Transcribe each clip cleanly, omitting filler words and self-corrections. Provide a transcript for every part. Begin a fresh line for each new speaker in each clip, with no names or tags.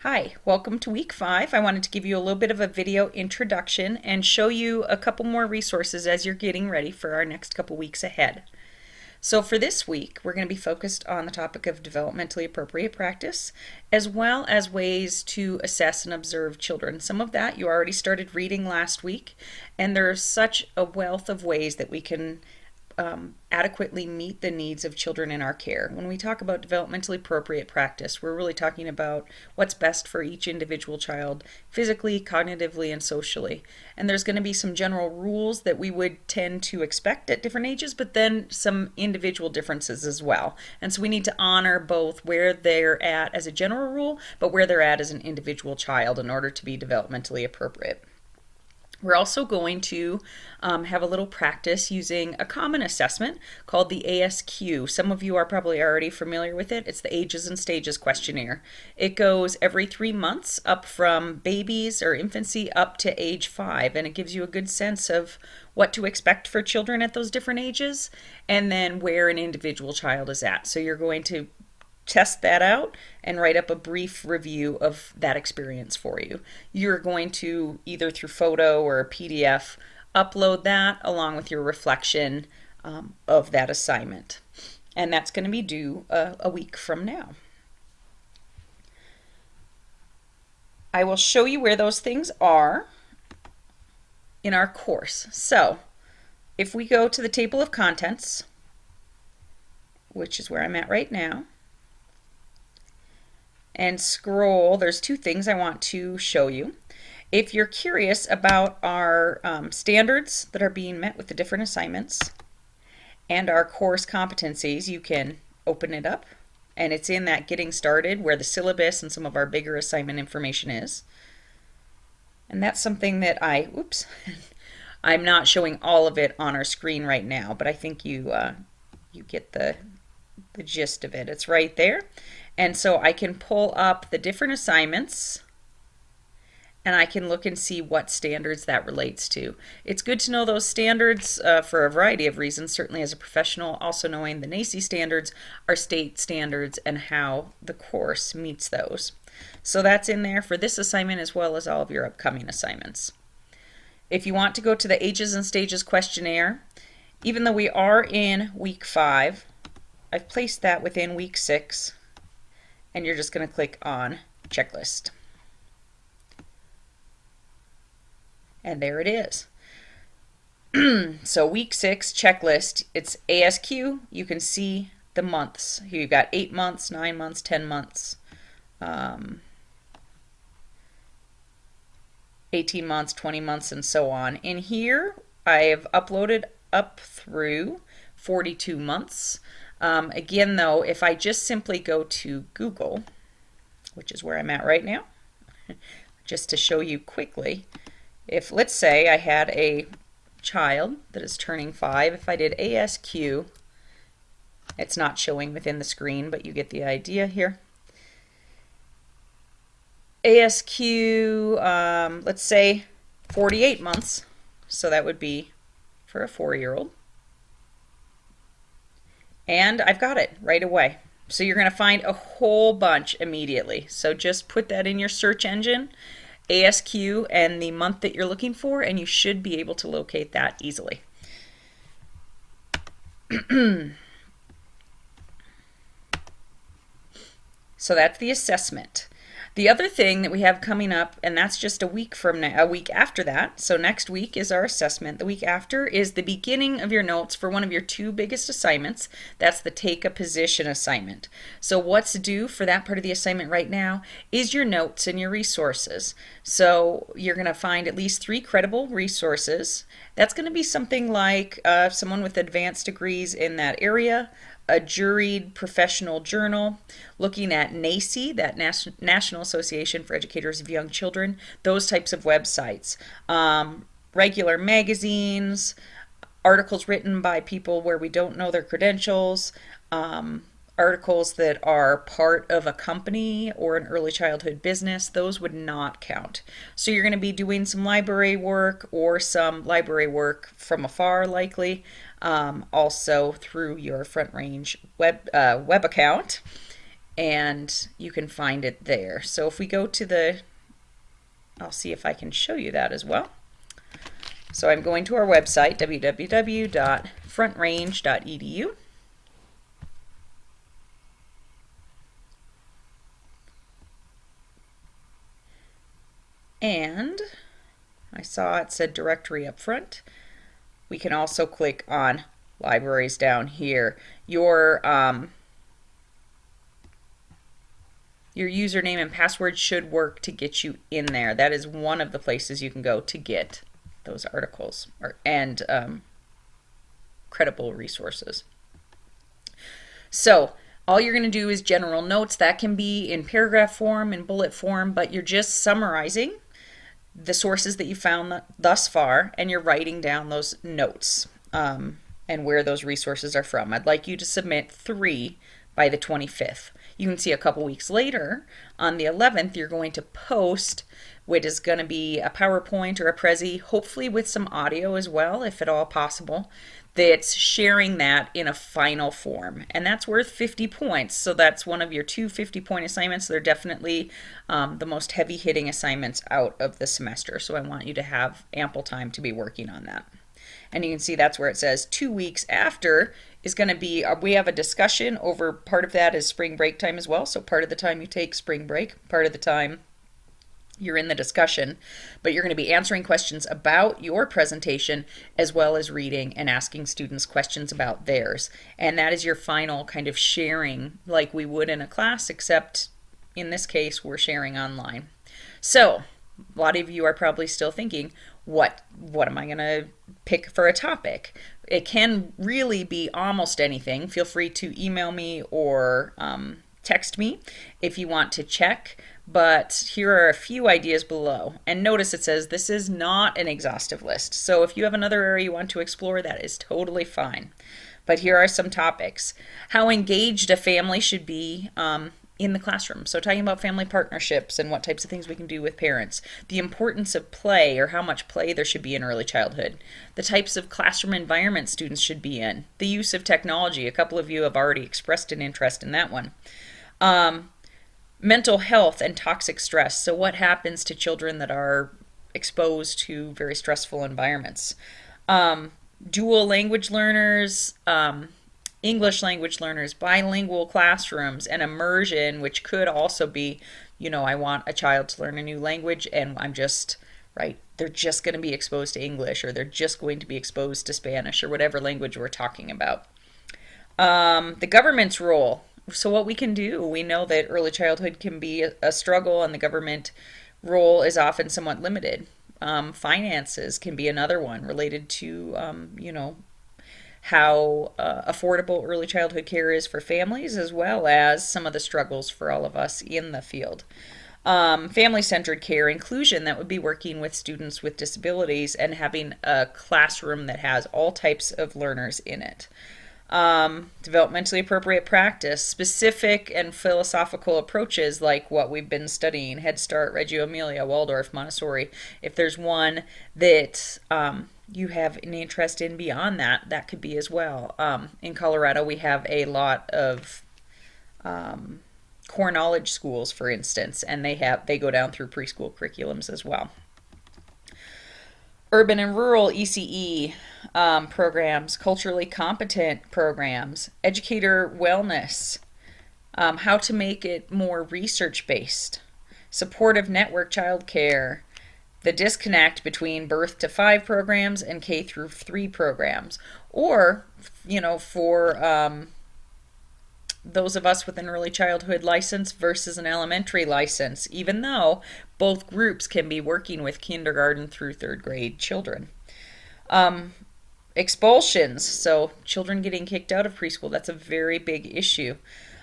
Hi, welcome to week 5. I wanted to give you a little bit of a video introduction and show you a couple more resources as you're getting ready for our next couple weeks ahead. So for this week, we're going to be focused on the topic of developmentally appropriate practice, as well as ways to assess and observe children. Some of that you already started reading last week, and there's such a wealth of ways that we can adequately meet the needs of children in our care. When we talk about developmentally appropriate practice, we're really talking about what's best for each individual child, physically, cognitively, and socially. And there's going to be some general rules that we would tend to expect at different ages, but then some individual differences as well. And so we need to honor both where they're at as a general rule, but where they're at as an individual child in order to be developmentally appropriate. We're also going to have a little practice using a common assessment called the ASQ. Some of you are probably already familiar with it. It's the Ages and Stages questionnaire. It goes every 3 months up from babies or infancy up to age 5, and it gives you a good sense of what to expect for children at those different ages and then where an individual child is at. So you're going to test that out and write up a brief review of that experience for you. You're going to, either through photo or a PDF, upload that along with your reflection of that assignment. And that's going to be due a week from now. I will show you where those things are in our course. So if we go to the table of contents, which is where I'm at right now, and scroll, there's 2 things I want to show you. If you're curious about our standards that are being met with the different assignments and our course competencies, you can open it up, and it's in that getting started where the syllabus and some of our bigger assignment information is. And that's something that I'm not showing all of it on our screen right now, but I think you get the gist of it. It's right there. And so I can pull up the different assignments and I can look and see what standards that relates to. It's good to know those standards for a variety of reasons, certainly as a professional, also knowing the ECE standards are state standards and how the course meets those. So that's in there for this assignment as well as all of your upcoming assignments. If you want to go to the Ages and Stages questionnaire, even though we are in week 5, I've placed that within week 6. And you're just going to click on checklist. And there it is. So week 6 checklist, it's ASQ. You can see the months. Here you've got 8 months, 9 months, 10 months, 18 months, 20 months, and so on. In here, I have uploaded up through 42 months. Again, though, if I just simply go to Google, which is where I'm at right now, just to show you quickly, if let's say I had a child that is turning 5, if I did ASQ, it's not showing within the screen, but you get the idea here. ASQ, let's say 48 months, so that would be for a 4-year-old. And I've got it right away. So you're going to find a whole bunch immediately. So just put that in your search engine, ASQ, and the month that you're looking for, and you should be able to locate that easily. So that's the assessment. The other thing that we have coming up, and that's just a week from now, a week after that, so next week is our assessment. The week after is the beginning of your notes for one of your 2 biggest assignments. That's the take a position assignment. So what's due for that part of the assignment right now is your notes and your resources. So you're going to find at least 3 credible resources. That's going to be something like someone with advanced degrees in that area, a juried professional journal, looking at NACE, that National Association for Educators of Young Children, those types of websites, regular magazines, articles written by people where we don't know their credentials, articles that are part of a company or an early childhood business, those would not count. So you're going to be doing some library work or some library work from afar likely, also through your Front Range web account. and you can find it there. So if we go to I'll see if I can show you that as well. So I'm going to our website, www.frontrange.edu. And I saw it said directory up front. We can also click on libraries down here. Your username and password should work to get you in there. That is one of the places you can go to get those articles and credible resources. So all you're going to do is general notes. That can be in paragraph form, in bullet form, but you're just summarizing the sources that you found thus far, and you're writing down those notes and where those resources are from. I'd like you to submit 3 by the 25th. You can see a couple weeks later, on the 11th, you're going to post what is going to be a PowerPoint or a Prezi, hopefully with some audio as well, if at all possible, that's sharing that in a final form. And that's worth 50 points. So that's one of your 2 50-point assignments. They're definitely the most heavy-hitting assignments out of the semester. So I want you to have ample time to be working on that. And you can see that's where it says 2 weeks after is going to be, we have a discussion over, part of that is spring break time as well. So part of the time you take spring break, part of the time you're in the discussion, but you're going to be answering questions about your presentation as well as reading and asking students questions about theirs. And that is your final kind of sharing like we would in a class, except in this case we're sharing online. So a lot of you are probably still thinking, what am I going to pick for a topic? It can really be almost anything. Feel free to email me or text me if you want to check. But here are a few ideas below. And notice it says this is not an exhaustive list. So if you have another area you want to explore, that is totally fine. But here are some topics. How engaged a family should be in the classroom. So talking about family partnerships and what types of things we can do with parents. The importance of play, or how much play there should be in early childhood. The types of classroom environments students should be in. The use of technology. A couple of you have already expressed an interest in that one. Mental health and toxic stress. So what happens to children that are exposed to very stressful environments? Dual language learners, English language learners, bilingual classrooms, and immersion, which could also be, I want a child to learn a new language and they're just going to be exposed to English, or they're just going to be exposed to Spanish, or whatever language we're talking about. The government's role. So what we can do, we know that early childhood can be a struggle, and the government role is often somewhat limited. Finances can be another one related to, how affordable early childhood care is for families, as well as some of the struggles for all of us in the field. Family-centered care, inclusion, that would be working with students with disabilities and having a classroom that has all types of learners in it. Developmentally appropriate practice, specific and philosophical approaches like what we've been studying, Head Start, Reggio Emilia, Waldorf, Montessori. If there's one that you have an interest in beyond that, that could be as well. In Colorado, we have a lot of core knowledge schools, for instance, and they go down through preschool curriculums as well. Urban and rural ECE programs, culturally competent programs, educator wellness, how to make it more research-based, supportive network childcare, the disconnect between birth to 5 programs and K through 3 programs, or, for those of us with an early childhood license versus an elementary license, even though both groups can be working with kindergarten through 3rd grade children. Expulsions, so children getting kicked out of preschool, that's a very big issue.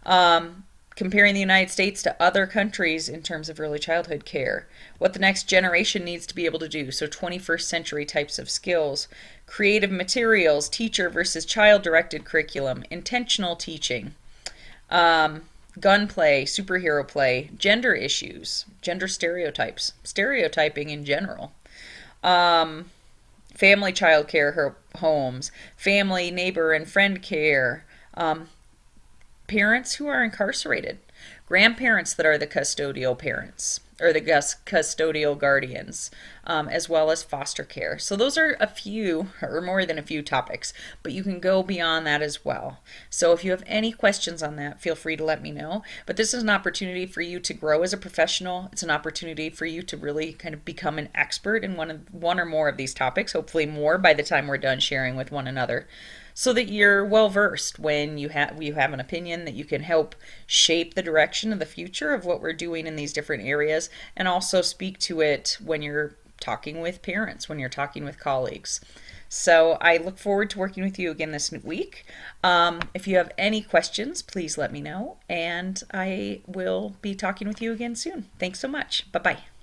Comparing the United States to other countries in terms of early childhood care, what the next generation needs to be able to do, so 21st century types of skills, creative materials, teacher versus child-directed curriculum, intentional teaching, gunplay, superhero play, gender issues, gender stereotypes, stereotyping in general, family child care homes, family, neighbor, and friend care, parents who are incarcerated. grandparents that are the custodial parents or the custodial guardians, as well as foster care. So those are a few or more than a few topics, but you can go beyond that as well. So if you have any questions on that, feel free to let me know. But this is an opportunity for you to grow as a professional. It's an opportunity for you to really kind of become an expert in one or more of these topics, hopefully more by the time we're done sharing with one another, so that you're well versed when you have an opinion, that you can help shape the direction of the future of what we're doing in these different areas, and also speak to it when you're talking with parents, when you're talking with colleagues. So I look forward to working with you again this week. If you have any questions, please let me know, and I will be talking with you again soon. Thanks so much. Bye-bye.